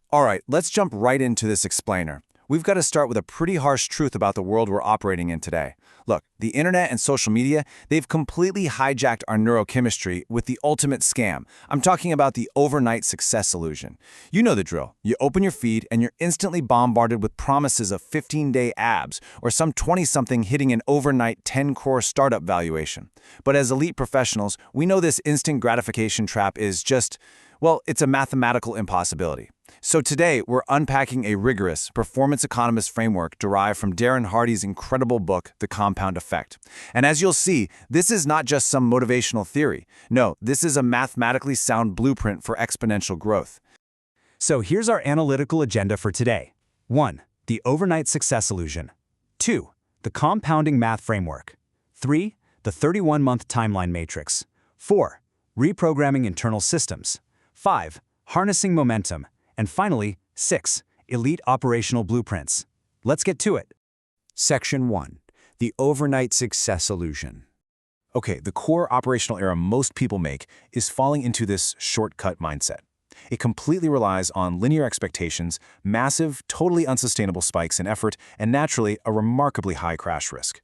All right, let's jump right into this explainer. We've got to start with a pretty harsh truth about the world we're operating in today. Look, the internet and social media, they've completely hijacked our neurochemistry with the ultimate scam. I'm talking about the overnight success illusion. You know the drill. You open your feed and you're instantly bombarded with promises of 15-day abs or some 20-something hitting an overnight 10-crore startup valuation. But as elite professionals, we know this instant gratification trap is just, well, it's a mathematical impossibility. So today, we're unpacking a rigorous performance economist framework derived from Darren Hardy's incredible book, The Compound Effect. And as you'll see, this is not just some motivational theory. No, this is a mathematically sound blueprint for exponential growth. So here's our analytical agenda for today. 1. The overnight success illusion. 2. The compounding math framework. 3. The 31-month timeline matrix. 4. Reprogramming internal systems. 5. Harnessing momentum. And finally, 6. Elite operational blueprints. Let's get to it. Section 1. The overnight success illusion. Okay, the core operational error most people make is falling into this shortcut mindset. It completely relies on linear expectations, massive, totally unsustainable spikes in effort, and naturally, a remarkably high crash risk.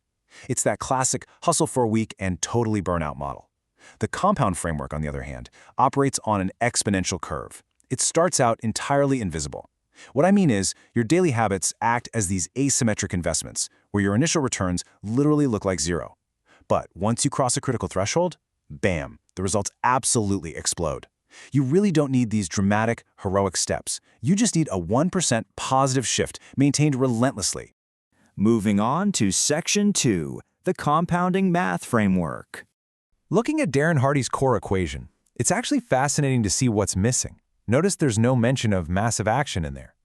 It's that classic hustle for a week and totally burnout model. The compound framework, on the other hand, operates on an exponential curve. It starts out entirely invisible. What I mean is, your daily habits act as these asymmetric investments, where your initial returns literally look like zero. But once you cross a critical threshold, bam, the results absolutely explode. You really don't need these dramatic, heroic steps. You just need a 1% positive shift maintained relentlessly. Moving on to Section 2, the compounding math framework. Looking at Darren Hardy's core equation, it's actually fascinating to see what's missing. Notice there's no mention of massive action in there.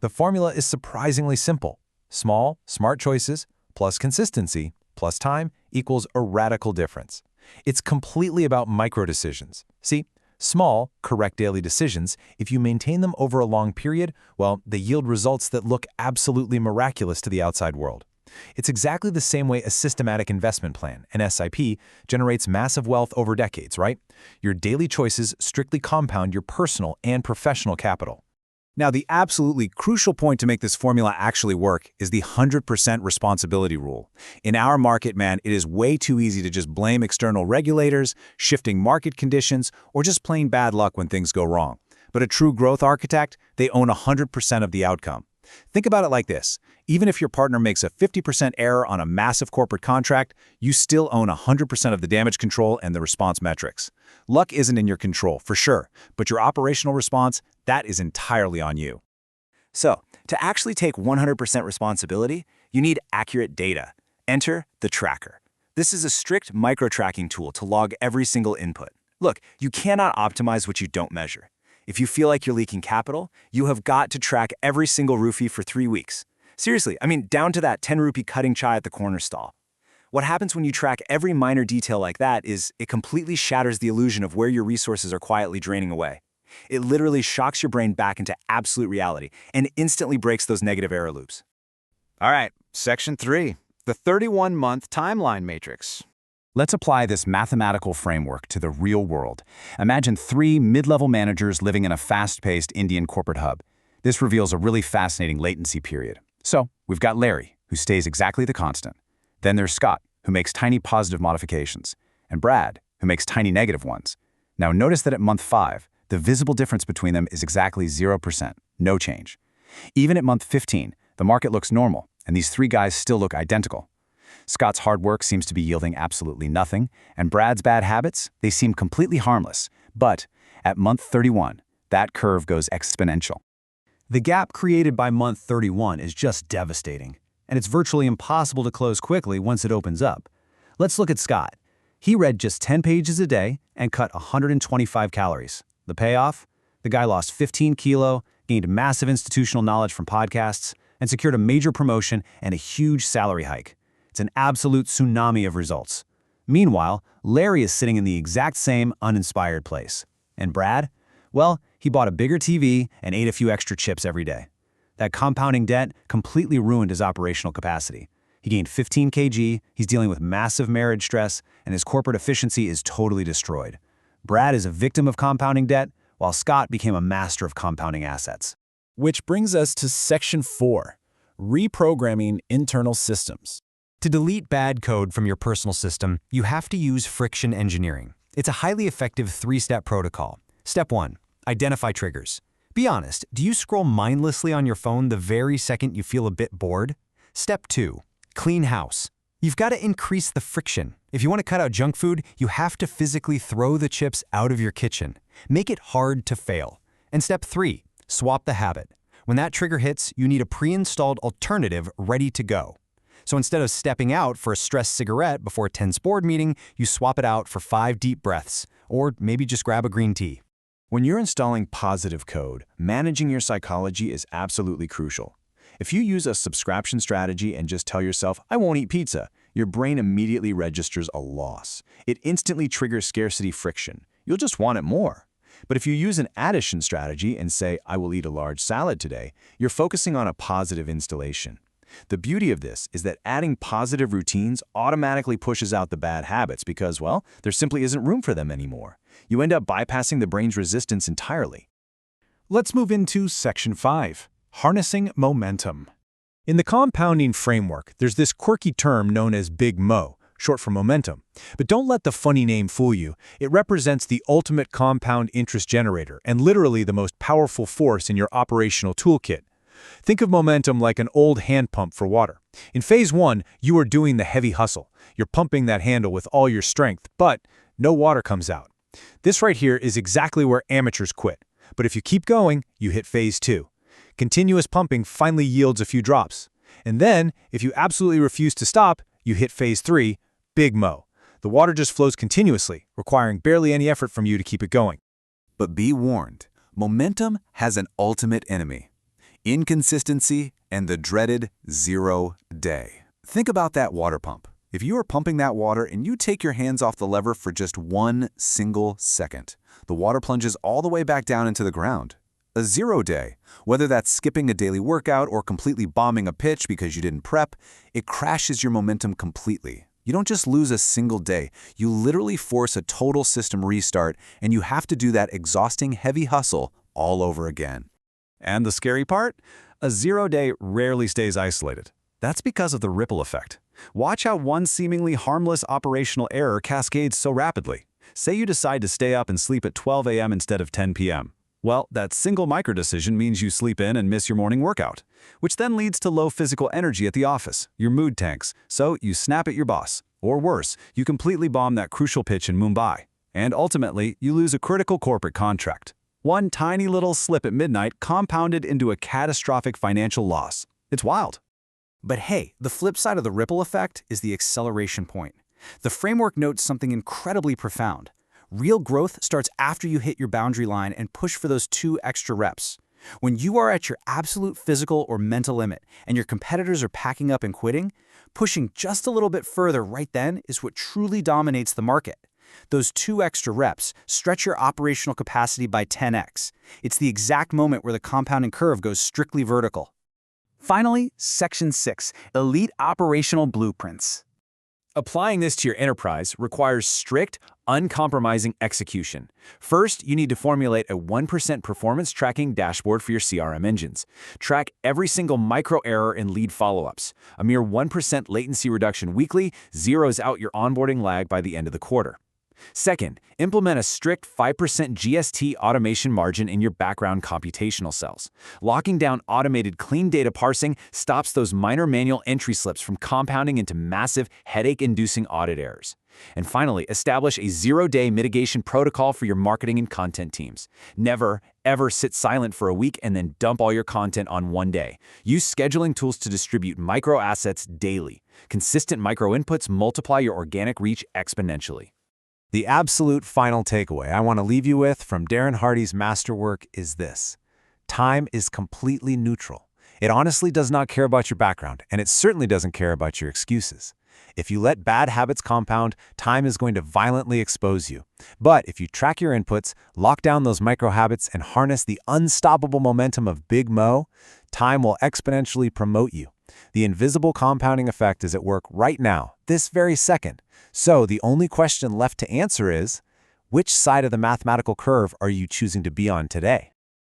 The formula is surprisingly simple. Small, smart choices plus consistency plus time equals a radical difference. It's completely about micro-decisions. See, small, correct daily decisions, if you maintain them over a long period, well, they yield results that look absolutely miraculous to the outside world. It's exactly the same way a systematic investment plan, an SIP, generates massive wealth over decades, right? Your daily choices strictly compound your personal and professional capital. Now, the absolutely crucial point to make this formula actually work is the 100% responsibility rule. In our market, man, it is way too easy to just blame external regulators, shifting market conditions, or just plain bad luck when things go wrong. But a true growth architect, they own 100% of the outcome. Think about it like this. Even if your partner makes a 50% error on a massive corporate contract, you still own 100% of the damage control and the response metrics. Luck isn't in your control, for sure, but your operational response, that is entirely on you. So, to actually take 100% responsibility, you need accurate data. Enter the tracker. This is a strict micro-tracking tool to log every single input. Look, you cannot optimize what you don't measure. If you feel like you're leaking capital, you have got to track every single roofie for 3 weeks. Seriously, I mean, down to that 10 rupee cutting chai at the corner stall. What happens when you track every minor detail like that is it completely shatters the illusion of where your resources are quietly draining away. It literally shocks your brain back into absolute reality and instantly breaks those negative error loops. All right, Section 3, the 31-month timeline matrix. Let's apply this mathematical framework to the real world. Imagine 3 mid-level managers living in a fast-paced Indian corporate hub. This reveals a really fascinating latency period. So, we've got Larry, who stays exactly the constant. Then there's Scott, who makes tiny positive modifications, and Brad, who makes tiny negative ones. Now notice that at month 5, the visible difference between them is exactly 0%, no change. Even at month 15, the market looks normal, and these 3 guys still look identical. Scott's hard work seems to be yielding absolutely nothing, and Brad's bad habits, they seem completely harmless. But at month 31, that curve goes exponential. The gap created by month 31 is just devastating, and it's virtually impossible to close quickly once it opens up. Let's look at Scott. He read just 10 pages a day and cut 125 calories. The payoff? The guy lost 15 kilo, gained massive institutional knowledge from podcasts, and secured a major promotion and a huge salary hike. It's an absolute tsunami of results. Meanwhile, Larry is sitting in the exact same uninspired place. And Brad? Well, he bought a bigger TV and ate a few extra chips every day. That compounding debt completely ruined his operational capacity. He gained 15 kg, he's dealing with massive marriage stress, and his corporate efficiency is totally destroyed. Brad is a victim of compounding debt, while Scott became a master of compounding assets. Which brings us to Section 4, Reprogramming Internal Systems. To delete bad code from your personal system, you have to use friction engineering. It's a highly effective 3-step protocol. Step 1. Identify triggers. Be honest, do you scroll mindlessly on your phone the very second you feel a bit bored? Step 2. Clean house. You've got to increase the friction. If you want to cut out junk food, you have to physically throw the chips out of your kitchen. Make it hard to fail. And step 3. Swap the habit. When that trigger hits, you need a pre-installed alternative ready to go. So instead of stepping out for a stressed cigarette before a tense board meeting, you swap it out for 5 deep breaths, or maybe just grab a green tea. When you're installing positive code, managing your psychology is absolutely crucial. If you use a subscription strategy and just tell yourself, I won't eat pizza, your brain immediately registers a loss. It instantly triggers scarcity friction. You'll just want it more. But if you use an addition strategy and say, I will eat a large salad today, you're focusing on a positive installation. The beauty of this is that adding positive routines automatically pushes out the bad habits because, well, there simply isn't room for them anymore. You end up bypassing the brain's resistance entirely. Let's move into Section 5, Harnessing Momentum. In the compounding framework, there's this quirky term known as Big Mo, short for momentum. But don't let the funny name fool you. It represents the ultimate compound interest generator and literally the most powerful force in your operational toolkit. Think of momentum like an old hand pump for water. In phase 1, you are doing the heavy hustle. You're pumping that handle with all your strength, but no water comes out. This right here is exactly where amateurs quit. But if you keep going, you hit phase 2. Continuous pumping finally yields a few drops. And then, if you absolutely refuse to stop, you hit phase 3, Big Mo. The water just flows continuously, requiring barely any effort from you to keep it going. But be warned, momentum has an ultimate enemy: inconsistency and the dreaded 0 day. Think about that water pump. If you are pumping that water and you take your hands off the lever for just 1 single second, the water plunges all the way back down into the ground. A 0 day, whether that's skipping a daily workout or completely bombing a pitch because you didn't prep, it crashes your momentum completely. You don't just lose a single day, you literally force a total system restart, and you have to do that exhausting heavy hustle all over again. And the scary part? A 0 day rarely stays isolated. That's because of the ripple effect. Watch how one seemingly harmless operational error cascades so rapidly. Say you decide to stay up and sleep at 12 a.m. instead of 10 p.m. Well, that single micro-decision means you sleep in and miss your morning workout, which then leads to low physical energy at the office. Your mood tanks, so you snap at your boss. Or worse, you completely bomb that crucial pitch in Mumbai. And ultimately, you lose a critical corporate contract. One tiny little slip at midnight compounded into a catastrophic financial loss. It's wild. But hey, the flip side of the ripple effect is the acceleration point. The framework notes something incredibly profound. Real growth starts after you hit your boundary line and push for those 2 extra reps. When you are at your absolute physical or mental limit and your competitors are packing up and quitting, pushing just a little bit further right then is what truly dominates the market. Those 2 extra reps stretch your operational capacity by 10x. It's the exact moment where the compounding curve goes strictly vertical. Finally, Section 6, Elite Operational Blueprints. Applying this to your enterprise requires strict, uncompromising execution. First, you need to formulate a 1% performance tracking dashboard for your CRM engines. Track every single micro error in lead follow-ups. A mere 1% latency reduction weekly zeroes out your onboarding lag by the end of the quarter. Second, implement a strict 5% GST automation margin in your background computational cells. Locking down automated clean data parsing stops those minor manual entry slips from compounding into massive, headache-inducing audit errors. And finally, establish a 0-day mitigation protocol for your marketing and content teams. Never, ever sit silent for a week and then dump all your content on one day. Use scheduling tools to distribute micro assets daily. Consistent micro inputs multiply your organic reach exponentially. The absolute final takeaway I want to leave you with from Darren Hardy's masterwork is this: time is completely neutral. It honestly does not care about your background, and it certainly doesn't care about your excuses. If you let bad habits compound, time is going to violently expose you. But if you track your inputs, lock down those micro habits, and harness the unstoppable momentum of Big Mo, time will exponentially promote you. The invisible compounding effect is at work right now, this very second. So the only question left to answer is, which side of the mathematical curve are you choosing to be on today?